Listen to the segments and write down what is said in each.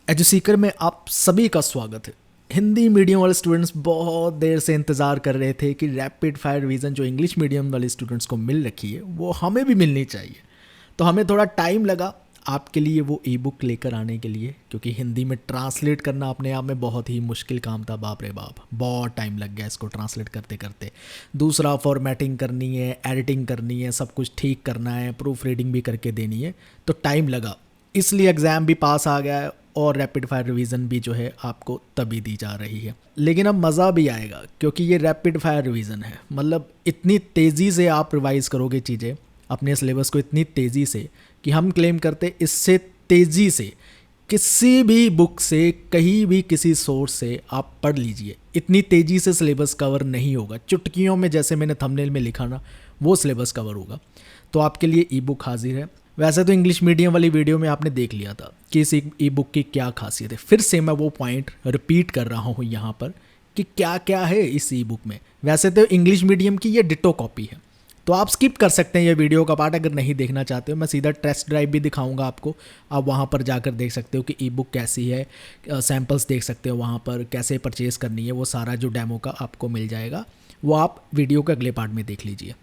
एजुसीकर में आप सभी का स्वागत है। हिंदी मीडियम वाले स्टूडेंट्स बहुत देर से इंतज़ार कर रहे थे कि रैपिड फायर रिवीजन जो इंग्लिश मीडियम वाले स्टूडेंट्स को मिल रखी है वो हमें भी मिलनी चाहिए। तो हमें थोड़ा टाइम लगा आपके लिए वो ई बुक लेकर आने के लिए, क्योंकि हिंदी में ट्रांसलेट करना अपने आप में बहुत ही मुश्किल काम था। बाप रे बाप, बहुत टाइम लग गया इसको ट्रांसलेट करते करते। दूसरा फॉर्मेटिंग करनी है, एडिटिंग करनी है, सब कुछ ठीक करना है, प्रूफ रीडिंग भी करके देनी है, तो टाइम लगा। इसलिए एग्ज़ाम भी पास आ गया है और रैपिड फायर रिवीजन भी जो है आपको तभी दी जा रही है। लेकिन अब मज़ा भी आएगा क्योंकि ये रैपिड फायर रिवीजन है। मतलब इतनी तेज़ी से आप रिवाइज़ करोगे चीज़ें अपने सिलेबस को, इतनी तेज़ी से कि हम क्लेम करते इससे तेज़ी से किसी भी बुक से, कहीं भी, किसी सोर्स से आप पढ़ लीजिए, इतनी तेज़ी से सिलेबस कवर नहीं होगा। चुटकियों में, जैसे मैंने थंबनेल में लिखा ना, वो सिलेबस कवर होगा। तो आपके लिए ई बुक हाजिर है। वैसे तो इंग्लिश मीडियम वाली वीडियो में आपने देख लिया था कि इस ई बुक की क्या खासियत है। फिर से मैं वो पॉइंट रिपीट कर रहा हूँ यहाँ पर कि क्या क्या है इस ई बुक में। वैसे तो इंग्लिश मीडियम की ये डिटो कॉपी है, तो आप स्किप कर सकते हैं ये वीडियो का पार्ट अगर नहीं देखना चाहते हो। मैं सीधा टेस्ट ड्राइव भी दिखाऊंगा आपको, आप वहाँ पर जाकर देख सकते हो कि ई बुक कैसी है, सैम्पल्स देख सकते हो वहाँ पर, कैसे परचेज़ करनी है, वो सारा जो डेमो का आपको मिल जाएगा वो आप वीडियो के अगले पार्ट में देख लीजिए।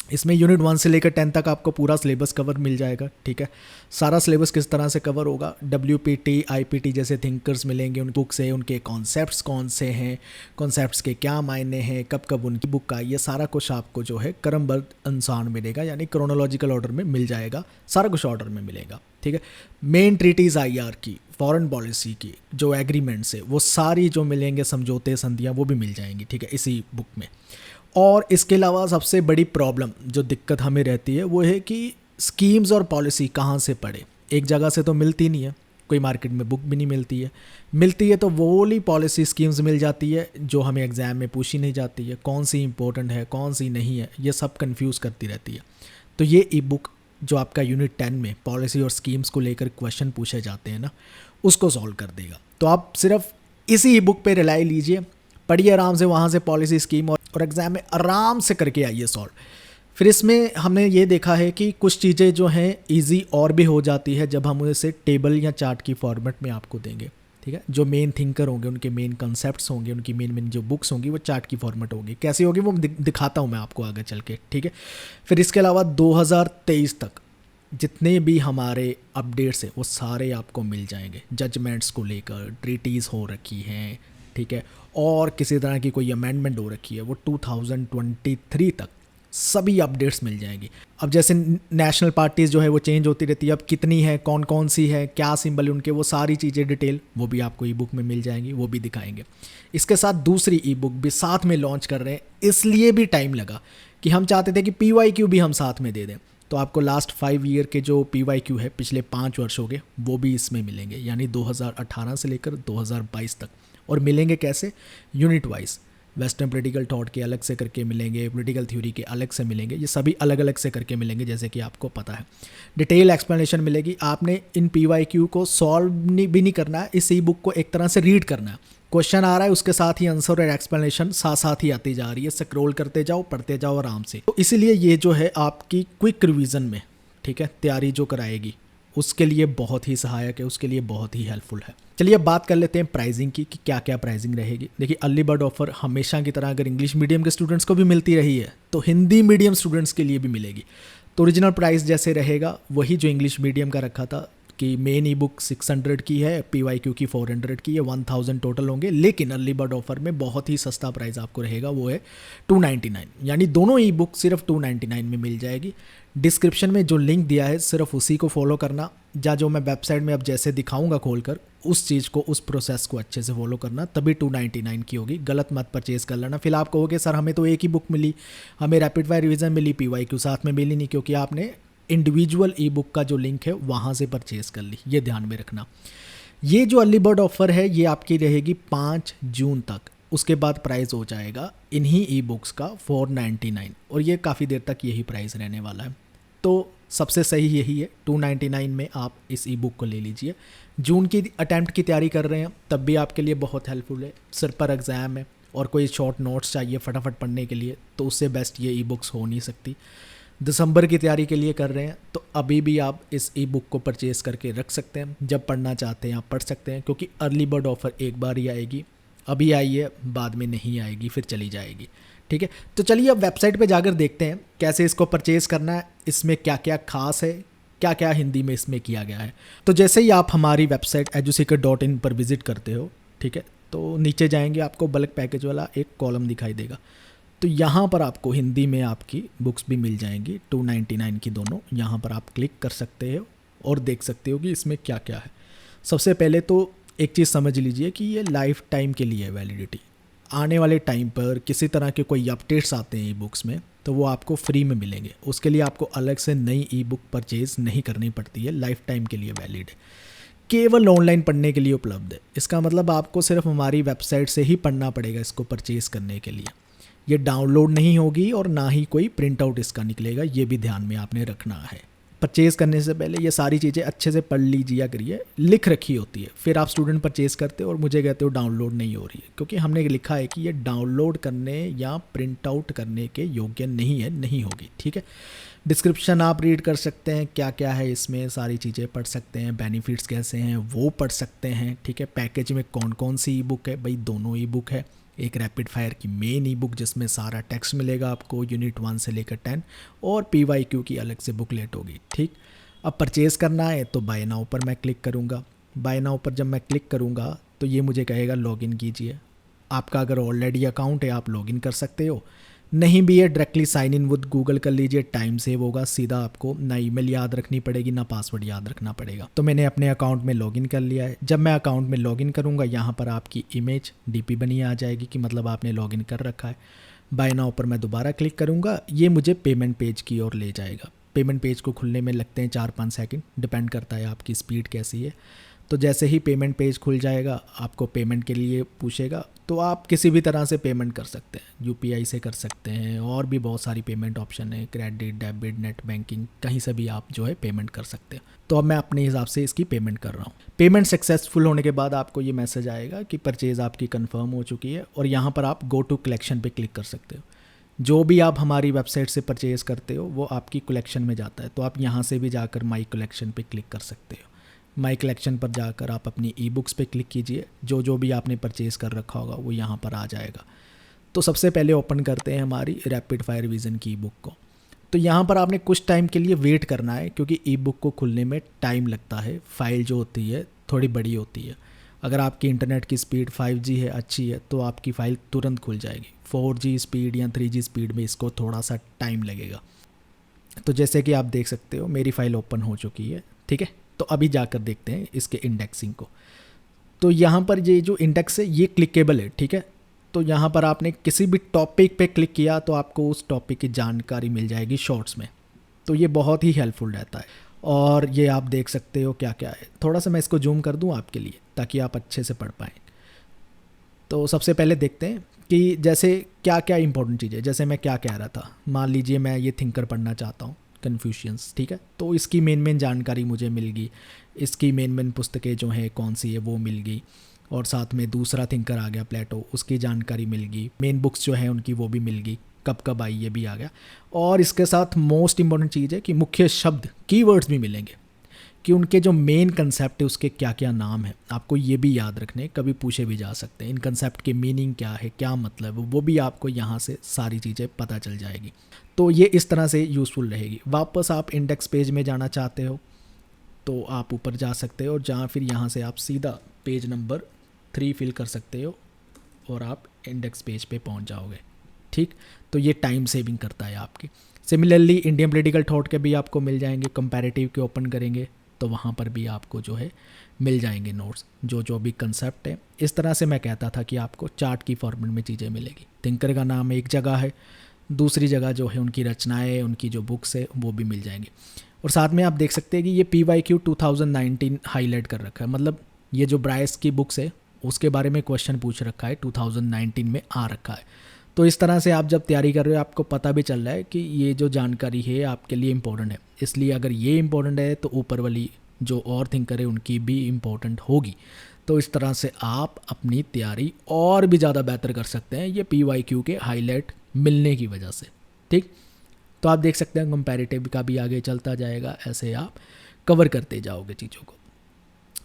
इसमें यूनिट 1 से लेकर 10 तक आपको पूरा सिलेबस कवर मिल जाएगा। ठीक है, सारा सिलेबस किस तरह से कवर होगा, WPT IPT जैसे थिंकर्स मिलेंगे, उन बुक से उनके कॉन्सेप्ट्स कौन से हैं, कॉन्सेप्ट्स के क्या मायने हैं, कब कब उनकी बुक आई, ये सारा कुछ आपको जो है क्रमबद्ध अनुसार मिलेगा, यानी क्रोनोलॉजिकल ऑर्डर में मिल जाएगा, सारा कुछ ऑर्डर में मिलेगा। ठीक है, मेन ट्रीटीज़ IR की, फॉरेन पॉलिसी की जो एग्रीमेंट्स है वो सारी जो मिलेंगे, समझौते संधियाँ, वो भी मिल जाएंगी। ठीक है, इसी बुक में। और इसके अलावा सबसे बड़ी प्रॉब्लम जो दिक्कत हमें रहती है वो है कि स्कीम्स और पॉलिसी कहाँ से पढ़े। एक जगह से तो मिलती नहीं है, कोई मार्केट में बुक भी नहीं मिलती है, मिलती है तो वो वाली पॉलिसी स्कीम्स मिल जाती है जो हमें एग्ज़ाम में पूछी नहीं जाती है। कौन सी इंपॉर्टेंट है, कौन सी नहीं है, ये सब कंफ्यूज करती रहती है। तो ये ई बुक जो आपका यूनिट 10 में पॉलिसी और स्कीम्स को लेकर क्वेश्चन पूछे जाते हैं ना, उसको सॉल्व कर देगा। तो आप सिर्फ इसी ई बुक पर रिलाई लीजिए, पढ़िए आराम से, वहाँ से पॉलिसी, स्कीम और एग्ज़ाम में आराम से करके आइए सॉल्व। फिर इसमें हमने ये देखा है कि कुछ चीज़ें जो हैं इजी और भी हो जाती है जब हम उसे टेबल या चार्ट की फॉर्मेट में आपको देंगे। ठीक है, जो मेन थिंकर होंगे, उनके मेन कंसेप्ट्स होंगे, उनकी मेन जो बुक्स होंगी वो चार्ट की फॉर्मेट होगी। कैसी होगी वो दिखाता हूँ मैं आपको आगे चल के। ठीक है, फिर इसके अलावा 2023 तक जितने भी हमारे अपडेट्स हैं वो सारे आपको मिल जाएंगे। जजमेंट्स को लेकर ट्रीटीज़ हो रखी हैं, ठीक है, और किसी तरह की कोई अमेंडमेंट हो रखी है, वो 2023 तक सभी अपडेट्स मिल जाएंगी। अब जैसे नेशनल पार्टीज़ जो है वो चेंज होती रहती है, अब कितनी है, कौन कौन सी है, क्या सिंबल उनके, वो सारी चीज़ें डिटेल वो भी आपको ई बुक में मिल जाएंगी, वो भी दिखाएंगे। इसके साथ दूसरी ई बुक भी साथ में लॉन्च कर रहे हैं, इसलिए भी टाइम लगा कि हम चाहते थे कि PYQ भी हम साथ में दे दें। तो आपको लास्ट 5 ईयर के जो PYQ है, पिछले 5 वर्षों के, वो भी इसमें मिलेंगे, यानी 2018 से लेकर 2022 तक। और मिलेंगे कैसे, unit wise. Western political thought के अलग से करके मिलेंगे, पॉलिटिकल थ्योरी के अलग से मिलेंगे, ये सभी अलग अलग से करके मिलेंगे, जैसे कि आपको पता है। डिटेल एक्सप्लेनेशन मिलेगी। आपने इन PYQ को सॉल्व भी नहीं करना है, इस ई बुक को एक तरह से रीड करना है। क्वेश्चन आ रहा है, उसके साथ ही आंसर और एक्सप्लेनेशन साथ साथ ही आती जा रही है। स्क्रॉल करते जाओ, पढ़ते जाओ आराम से। तो इसीलिए ये जो है आपकी क्विक रिवीजन में, ठीक है, तैयारी जो कराएगी उसके लिए बहुत ही सहायक है, उसके लिए बहुत ही हेल्पफुल है। चलिए अब बात कर लेते हैं प्राइसिंग की कि क्या क्या प्राइसिंग रहेगी। देखिए, अर्ली बर्ड ऑफर हमेशा की तरह अगर इंग्लिश मीडियम के स्टूडेंट्स को भी मिलती रही है तो हिंदी मीडियम स्टूडेंट्स के लिए भी मिलेगी। तो ओरिजिनल प्राइस जैसे रहेगा वही जो इंग्लिश मीडियम का रखा था कि मेन ई बुक 600 की है, PYQ की 400 की है, 1000 टोटल होंगे। लेकिन अर्ली बर्ड ऑफर में बहुत ही सस्ता प्राइस आपको रहेगा, वो है 299, यानी दोनों ई बुक सिर्फ 299 में मिल जाएगी। डिस्क्रिप्शन में जो लिंक दिया है सिर्फ उसी को फॉलो करना, या जो मैं वेबसाइट में अब जैसे दिखाऊंगा खोलकर, उस चीज़ को, उस प्रोसेस को अच्छे से फॉलो करना, तभी 299 की होगी। गलत मत परचेज़ कर लेना। फिर आप कहोगे सर हमें तो एक ही बुक मिली, हमें रैपिड फायर रिवीजन मिली, PYQ साथ में मिली नहीं, क्योंकि आपने इंडिविजुअल ई बुक का जो लिंक है वहाँ से परचेज़ कर ली। ये ध्यान में रखना। ये जो अर्ली बर्ड ऑफ़र है ये आपकी रहेगी 5 जून तक। उसके बाद प्राइस हो जाएगा इन्हीं ई बुक्स का 499, और ये काफ़ी देर तक यही प्राइस रहने वाला है। तो सबसे सही यही है, 299 में आप इस ई बुक को ले लीजिए। जून की अटैम्प्ट की तैयारी कर रहे हैं तब भी आपके लिए बहुत हेल्पफुल है। सिर पर एग्ज़ाम है और कोई शॉर्ट नोट्स चाहिए फटाफट पढ़ने के लिए, तो उससे बेस्ट ये ई बुक्स हो नहीं सकती। दिसंबर की तैयारी के लिए कर रहे हैं तो अभी भी आप इस ई बुक को परचेज़ करके रख सकते हैं। जब पढ़ना चाहते हैं आप पढ़ सकते हैं, क्योंकि अर्ली बर्ड ऑफ़र एक बार ही आएगी। अभी आई है, बाद में नहीं आएगी, फिर चली जाएगी। ठीक है, तो चलिए अब वेबसाइट पे जाकर देखते हैं कैसे इसको परचेज़ करना है, इसमें क्या क्या खास है, क्या क्या हिंदी में इसमें किया गया है। तो जैसे ही आप हमारी वेबसाइट eduseeker.in पर विज़िट करते हो, ठीक है, तो नीचे जाएंगे आपको बल्क पैकेज वाला एक कॉलम दिखाई देगा। तो यहाँ पर आपको हिंदी में आपकी बुक्स भी मिल जाएंगी 299 की दोनों। यहाँ पर आप क्लिक कर सकते हो और देख सकते हो कि इसमें क्या क्या है। सबसे पहले तो एक चीज़ समझ लीजिए कि ये लाइफ टाइम के लिए है वैलिडिटी। आने वाले टाइम पर किसी तरह के कोई अपडेट्स आते हैं ई बुक्स में तो वो आपको फ्री में मिलेंगे। उसके लिए आपको अलग से नई ई बुक परचेज़ नहीं करनी पड़ती है, लाइफ टाइम के लिए वैलिड है, केवल ऑनलाइन पढ़ने के लिए उपलब्ध है। इसका मतलब आपको सिर्फ हमारी वेबसाइट से ही पढ़ना पड़ेगा इसको परचेज़ करने के लिए। ये डाउनलोड नहीं होगी और ना ही कोई प्रिंट आउट इसका निकलेगा, ये भी ध्यान में आपने रखना है। परचेज़ करने से पहले ये सारी चीज़ें अच्छे से पढ़ लीजिए करिए, लिख रखी होती है। फिर आप स्टूडेंट परचेज़ करते हो और मुझे कहते हो डाउनलोड नहीं हो रही है, क्योंकि हमने लिखा है कि ये डाउनलोड करने या प्रिंट आउट करने के योग्य नहीं है, नहीं होगी। ठीक है, डिस्क्रिप्शन आप रीड कर सकते हैं, क्या क्या है इसमें सारी चीज़ें पढ़ सकते हैं, बेनिफिट्स कैसे हैं वो पढ़ सकते हैं। ठीक है, पैकेज में कौन कौन सी ई बुक है, भाई दोनों ई बुक है। एक रैपिड फायर की मेन ई बुक जिसमें सारा टेक्स्ट मिलेगा आपको यूनिट 1 से लेकर 10, और PYQ की अलग से बुकलेट होगी। ठीक, अब परचेज़ करना है तो बाय नाउ पर मैं क्लिक करूँगा। बाय नाउ पर जब मैं क्लिक करूँगा तो ये मुझे कहेगा लॉगिन कीजिए। आपका अगर ऑलरेडी अकाउंट है आप लॉगिन कर सकते हो, नहीं भी है directly sign in with Google कर लीजिए, टाइम सेव होगा। सीधा आपको ना ईमेल याद रखनी पड़ेगी ना पासवर्ड याद रखना पड़ेगा। तो मैंने अपने अकाउंट में लॉगिन कर लिया है। जब मैं अकाउंट में लॉगिन करूंगा यहाँ पर आपकी इमेज DP बनी आ जाएगी कि मतलब आपने लॉगिन कर रखा है। बाय नाउ पर मैं दोबारा क्लिक करूँगा, ये मुझे पेमेंट पेज की ओर ले जाएगा। पेमेंट पेज को खुलने में लगते हैं 4-5 सेकंड, डिपेंड करता है आपकी स्पीड कैसी है। तो जैसे ही पेमेंट पेज खुल जाएगा आपको पेमेंट के लिए पूछेगा, तो आप किसी भी तरह से पेमेंट कर सकते हैं, UPI से कर सकते हैं, और भी बहुत सारी पेमेंट ऑप्शन है, क्रेडिट, डेबिट, नेट बैंकिंग, कहीं से भी आप जो है पेमेंट कर सकते हैं। तो अब मैं अपने हिसाब से इसकी पेमेंट कर रहा हूँ। पेमेंट सक्सेसफुल होने के बाद आपको ये मैसेज आएगा कि परचेज़ आपकी कन्फर्म हो चुकी है, और यहाँ पर आप गो टू कलेक्शन पे क्लिक कर सकते हो। जो भी आप हमारी वेबसाइट से परचेज़ करते हो वो आपकी कलेक्शन में जाता है, तो आप यहाँ से भी जाकर माई कलेक्शन पे क्लिक कर सकते हो। माई कलेक्शन पर जाकर आप अपनी ई बुक्स पे क्लिक कीजिए, जो भी आपने परचेज़ कर रखा होगा वो यहाँ पर आ जाएगा। तो सबसे पहले ओपन करते हैं हमारी रैपिड फायर रिवीजन की ई बुक को। तो यहाँ पर आपने कुछ टाइम के लिए वेट करना है, क्योंकि ई बुक को खुलने में टाइम लगता है। फ़ाइल जो होती है थोड़ी बड़ी होती है। अगर आपकी इंटरनेट की स्पीड 5G है, अच्छी है, तो आपकी फ़ाइल तुरंत खुल जाएगी। 4G स्पीड या 3G स्पीड में इसको थोड़ा सा टाइम लगेगा। तो जैसे कि आप देख सकते हो मेरी फ़ाइल ओपन हो चुकी है। ठीक है, तो अभी जाकर देखते हैं इसके इंडेक्सिंग को। तो यहाँ पर ये जो इंडेक्स है ये क्लिकेबल है। ठीक है, तो यहाँ पर आपने किसी भी टॉपिक पे क्लिक किया तो आपको उस टॉपिक की जानकारी मिल जाएगी शॉर्ट्स में। तो ये बहुत ही हेल्पफुल रहता है, और ये आप देख सकते हो क्या क्या है। थोड़ा सा मैं इसको जूम कर दूँ आपके लिए ताकि आप अच्छे से पढ़ पाएँ। तो सबसे पहले देखते हैं कि जैसे क्या क्या इंपॉर्टेंट चीज़ है। जैसे मैं क्या कह रहा था, मान लीजिए मैं ये थिंकर पढ़ना चाहता हूँ, कन्फ्यूशियंस। ठीक है, तो इसकी मेन जानकारी मुझे मिल गई। इसकी मेन पुस्तकें जो हैं कौन सी है वो मिल गई, और साथ में दूसरा थिंकर आ गया प्लेटो, उसकी जानकारी मिल गई। मेन बुक्स जो हैं उनकी वो भी मिल गई, कब कब आई ये भी आ गया। और इसके साथ मोस्ट इंपॉर्टेंट चीज़ है कि मुख्य शब्द कीवर्ड्स भी मिलेंगे, कि उनके जो मेन कंसेप्ट है उसके क्या क्या नाम है। आपको ये भी याद रखने, कभी पूछे भी जा सकते हैं इन कंसेप्ट के मीनिंग क्या है, क्या मतलब है, वो भी आपको यहाँ से सारी चीज़ें पता चल जाएगी। तो ये इस तरह से यूज़फुल रहेगी। वापस आप इंडेक्स पेज में जाना चाहते हो तो आप ऊपर जा सकते हो, और जहाँ फिर यहाँ से आप सीधा पेज नंबर 3 फिल कर सकते हो और आप इंडेक्स पेज पे पहुँच जाओगे। ठीक, तो ये टाइम सेविंग करता है आपकी। सिमिलरली इंडियन पॉलिटिकल थॉट के भी आपको मिल जाएंगे। कंपैरेटिव के ओपन करेंगे तो वहाँ पर भी आपको जो है मिल जाएंगे नोट्स, जो भी कंसेप्ट है। इस तरह से मैं कहता था कि आपको चार्ट की फॉर्मेट में चीज़ें मिलेगी। थिंकर का नाम एक जगह है, दूसरी जगह जो है उनकी रचनाएं, उनकी जो बुक्स है वो भी मिल जाएंगी। और साथ में आप देख सकते हैं कि ये PYQ 2019 हाईलाइट कर रखा है, मतलब ये जो ब्राइस की बुक्स है उसके बारे में क्वेश्चन पूछ रखा है, 2019 में आ रखा है। तो इस तरह से आप जब तैयारी कर रहे हो आपको पता भी चल रहा है कि ये जो जानकारी है आपके लिए इम्पोर्टेंट है। इसलिए अगर ये इम्पोर्टेंट है तो ऊपर वाली जो और थिंकर है उनकी भी इम्पोर्टेंट होगी। तो इस तरह से आप अपनी तैयारी और भी ज़्यादा बेहतर कर सकते हैं ये PYQ के हाईलाइट मिलने की वजह से। ठीक, तो आप देख सकते हैं कंपैरेटिव का भी आगे चलता जाएगा, ऐसे आप कवर करते जाओगे चीज़ों को।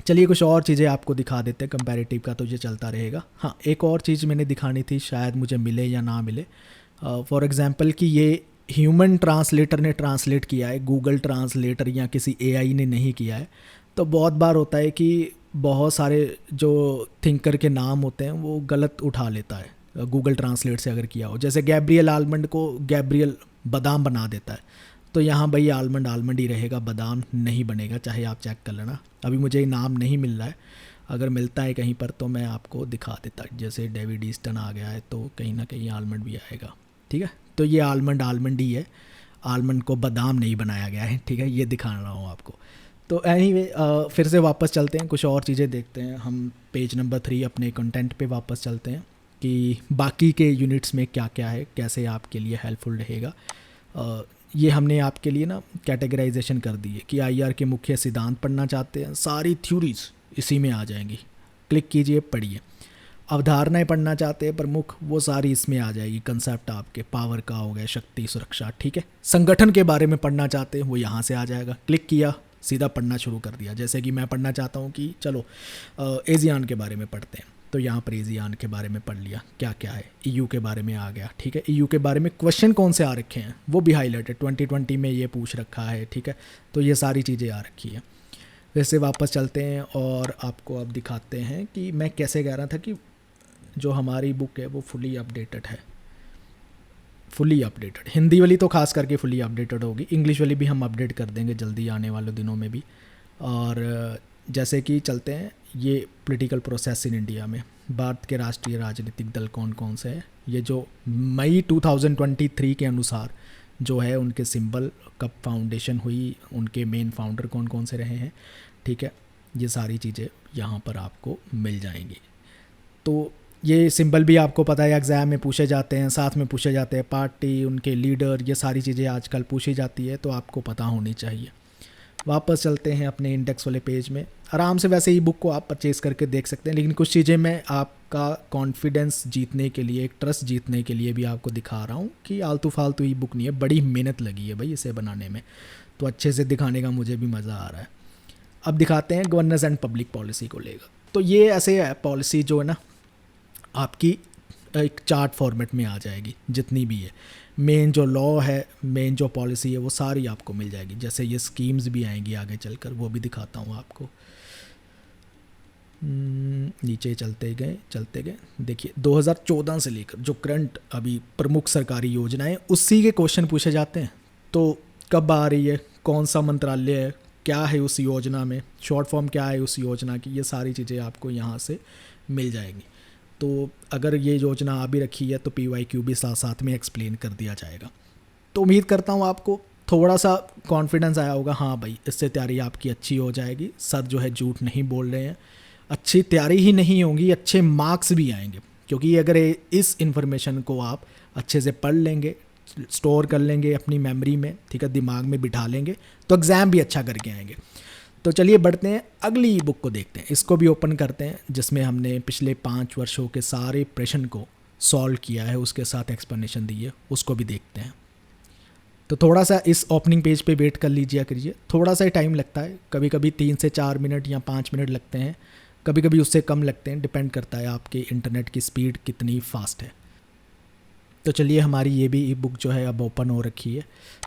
चलिए कुछ और चीज़ें आपको दिखा देते हैं, कंपैरेटिव का तो ये चलता रहेगा। हाँ, एक और चीज़ मैंने दिखानी थी, शायद मुझे मिले या ना मिले। फॉर एग्ज़ाम्पल कि ये ह्यूमन ट्रांसलेटर ने ट्रांसलेट किया है, गूगल ट्रांसलेटर या किसी एआई ने नहीं किया है। तो बहुत बार होता है कि बहुत सारे जो थिंकर के नाम होते हैं वो गलत उठा लेता है गूगल ट्रांसलेट से अगर किया हो। जैसे गैब्रियल आलमंड को गैब्रियल बादाम बना देता है, तो यहाँ भाई आलमंड आलमंड ही रहेगा, बादाम नहीं बनेगा, चाहे आप चेक कर लेना। अभी मुझे नाम नहीं मिल रहा है, अगर मिलता है कहीं पर तो मैं आपको दिखा देता। जैसे डेविड ईस्टन आ गया है तो कहीं ना कहीं आलमंड भी आएगा, ठीक है। तो ये आलमंड आलमंड ही है, आलमंड को बादाम नहीं बनाया गया है, ठीक है, ये दिखा रहा हूँ आपको। तो एनीवे फिर से वापस चलते हैं, कुछ और चीज़ें देखते हैं। हम पेज नंबर 3 अपने कंटेंट पे वापस चलते हैं कि बाकी के यूनिट्स में क्या क्या है, कैसे आपके लिए हेल्पफुल रहेगा। ये हमने आपके लिए ना कैटेगराइजेशन कर दी है कि आईआर के मुख्य सिद्धांत पढ़ना चाहते हैं, सारी थ्योरीज इसी में आ जाएंगी, क्लिक कीजिए पढ़िए। अवधारणाएं पढ़ना चाहते हैं प्रमुख, वो सारी इसमें आ जाएगी। कंसेप्ट आपके पावर का हो गया, शक्ति, सुरक्षा, ठीक है। संगठन के बारे में पढ़ना चाहते हैं वो यहाँ से आ जाएगा, क्लिक किया सीधा पढ़ना शुरू कर दिया। जैसे कि मैं पढ़ना चाहता हूँ कि चलो एजियान के बारे में पढ़ते हैं, तो यहाँ पर एजियान के बारे में पढ़ लिया, क्या क्या है, ईयू के बारे में आ गया, ठीक है। ईयू के बारे में क्वेश्चन कौन से आ रखे हैं वो भी हाईलाइटेड, 2020 में ये पूछ रखा है, ठीक है। तो ये सारी चीज़ें आ रखी हैं। वैसे वापस चलते हैं और आपको अब दिखाते हैं कि मैं कैसे कह रहा था कि जो हमारी बुक है वो फुली अपडेटेड है, फुली अपडेटेड। हिंदी वाली तो खास करके फुली अपडेटेड होगी, इंग्लिश वाली भी हम अपडेट कर देंगे जल्दी आने वाले दिनों में भी। और जैसे कि चलते हैं, ये पॉलिटिकल प्रोसेस इन इंडिया में भारत के राष्ट्रीय राजनीतिक दल कौन कौन से हैं, ये जो मई 2023 के अनुसार जो है उनके सिंबल, कब फाउंडेशन हुई, उनके मेन फाउंडर कौन कौन से रहे हैं, ठीक है। ये सारी चीज़ें यहाँ पर आपको मिल जाएंगी। तो ये सिंबल भी आपको पता है एग्ज़ाम में पूछे जाते हैं, साथ में पूछे जाते हैं पार्टी, उनके लीडर, ये सारी चीज़ें आजकल पूछी जाती है, तो आपको पता होनी चाहिए। वापस चलते हैं अपने इंडेक्स वाले पेज में, आराम से वैसे ही बुक को आप परचेज़ करके देख सकते हैं, लेकिन कुछ चीज़ें मैं आपका कॉन्फिडेंस जीतने के लिए, एक ट्रस्ट जीतने के लिए भी आपको दिखा रहा हूँ कि आलतू फालतू ही बुक नहीं है, बड़ी मेहनत लगी है भाई इसे बनाने में, तो अच्छे से दिखाने का मुझे भी मज़ा आ रहा है। अब दिखाते हैं गवर्नेंस एंड पब्लिक पॉलिसी को लेकर। तो ये ऐसे है पॉलिसी जो है ना आपकी एक चार्ट फॉर्मेट में आ जाएगी, जितनी भी है मेन जो लॉ है, मेन जो पॉलिसी है वो सारी आपको मिल जाएगी। जैसे ये स्कीम्स भी आएंगी आगे चलकर, वो भी दिखाता हूँ आपको। नीचे चलते गए देखिए 2014 से लेकर जो करंट अभी प्रमुख सरकारी योजनाएं, उसी के क्वेश्चन पूछे जाते हैं। तो कब आ रही है, कौन सा मंत्रालय है, क्या है उस योजना में, शॉर्ट फॉर्म क्या है उस योजना की, ये सारी चीज़ें आपको यहाँ से मिल जाएंगी। तो अगर ये योजना आ भी रखी है तो PYQ भी साथ साथ में एक्सप्लेन कर दिया जाएगा। तो उम्मीद करता हूँ आपको थोड़ा सा कॉन्फिडेंस आया होगा, हाँ भाई इससे तैयारी आपकी अच्छी हो जाएगी। सर जो है झूठ नहीं बोल रहे हैं, अच्छी तैयारी ही नहीं होगी, अच्छे मार्क्स भी आएंगे, क्योंकि अगर इस इन्फॉर्मेशन को आप अच्छे से पढ़ लेंगे, स्टोर कर लेंगे अपनी मेमोरी में, ठीक है, दिमाग में बिठा लेंगे, तो एग्ज़ाम भी अच्छा करके आएंगे। तो चलिए बढ़ते हैं, अगली बुक को देखते हैं, इसको भी ओपन करते हैं, जिसमें हमने पिछले 5 वर्षों के सारे प्रश्न को सॉल्व किया है, उसके साथ एक्सप्लेनेशन दी है, उसको भी देखते हैं। तो थोड़ा सा इस ओपनिंग पेज पे वेट कर लीजिए करिए, थोड़ा सा टाइम लगता है, कभी कभी 3 से 4 मिनट या 5 मिनट लगते हैं, कभी कभी उससे कम लगते हैं, डिपेंड करता है आपके इंटरनेट की स्पीड कितनी फास्ट है। तो चलिए हमारी ये भी ई बुक जो है अब ओपन हो रखी है,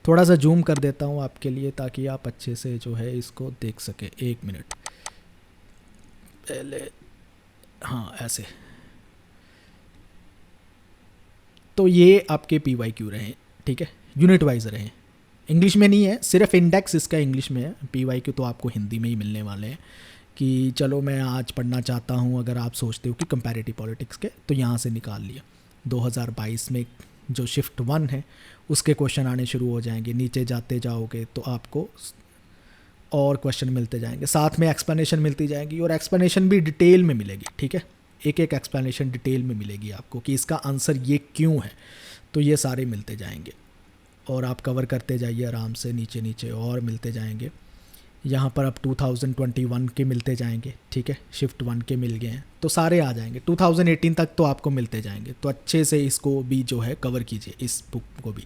थोड़ा सा जूम कर देता हूँ आपके लिए ताकि आप अच्छे से जो है इसको देख सकें। 1 मिनट पहले, हाँ ऐसे। तो ये आपके PYQ रहे, ठीक है, यूनिट वाइज रहे, इंग्लिश में नहीं है, सिर्फ इंडेक्स इसका इंग्लिश में है, PYQ तो आपको हिंदी में ही मिलने वाले हैं। कि चलो मैं आज पढ़ना चाहता हूँ, अगर आप सोचते हो कि कंपैरेटिव पॉलिटिक्स के, तो यहाँ से निकाल लिया। 2022 में जो शिफ्ट 1 है उसके क्वेश्चन आने शुरू हो जाएंगे, नीचे जाते जाओगे तो आपको और क्वेश्चन मिलते जाएंगे, साथ में एक्सप्लेनेशन मिलती जाएगी, और एक्सप्लेनेशन भी डिटेल में मिलेगी, ठीक है, एक एक एक्सप्लेनेशन डिटेल में मिलेगी आपको कि इसका आंसर ये क्यों है। तो ये सारे मिलते जाएंगे और आप कवर करते जाइए आराम से, नीचे नीचे और मिलते जाएंगे। यहाँ पर अब 2021 के मिलते जाएंगे, ठीक है, शिफ्ट 1 के मिल गए हैं तो सारे आ जाएंगे, 2018 तक तो आपको मिलते जाएंगे। तो अच्छे से इसको भी जो है कवर कीजिए, इस बुक को भी।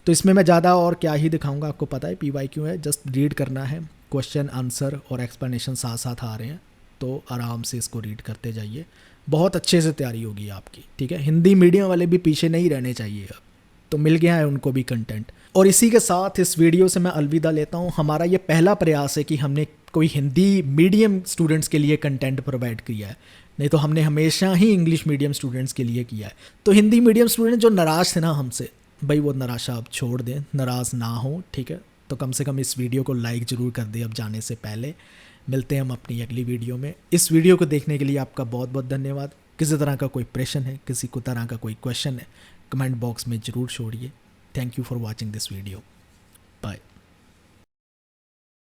तो इसमें मैं ज़्यादा और क्या ही दिखाऊंगा, आपको पता है PYQ है, जस्ट रीड करना है, क्वेश्चन आंसर और एक्सप्लेनेशन साथ साथ आ रहे हैं, तो आराम से इसको रीड करते जाइए, बहुत अच्छे से तैयारी होगी आपकी, ठीक है। हिंदी मीडियम वाले भी पीछे नहीं रहने चाहिए, अब तो मिल गया है उनको भी कंटेंट। और इसी के साथ इस वीडियो से मैं अलविदा लेता हूँ। हमारा ये पहला प्रयास है कि हमने कोई हिंदी मीडियम स्टूडेंट्स के लिए कंटेंट प्रोवाइड किया है, नहीं तो हमने हमेशा ही इंग्लिश मीडियम स्टूडेंट्स के लिए किया है। तो हिंदी मीडियम स्टूडेंट जो नाराज़ थे ना हमसे, भाई वो निराशा अब छोड़ दें, नाराज़ ना हो, ठीक है। तो कम से कम इस वीडियो को लाइक ज़रूर कर दें अब जाने से पहले। मिलते हैं हम अपनी अगली वीडियो में। इस वीडियो को देखने के लिए आपका बहुत बहुत धन्यवाद। किसी तरह का कोई प्रश्न है, किसी को तरह का कोई क्वेश्चन है, कमेंट बॉक्स में ज़रूर छोड़िए। Thank you for watching this video.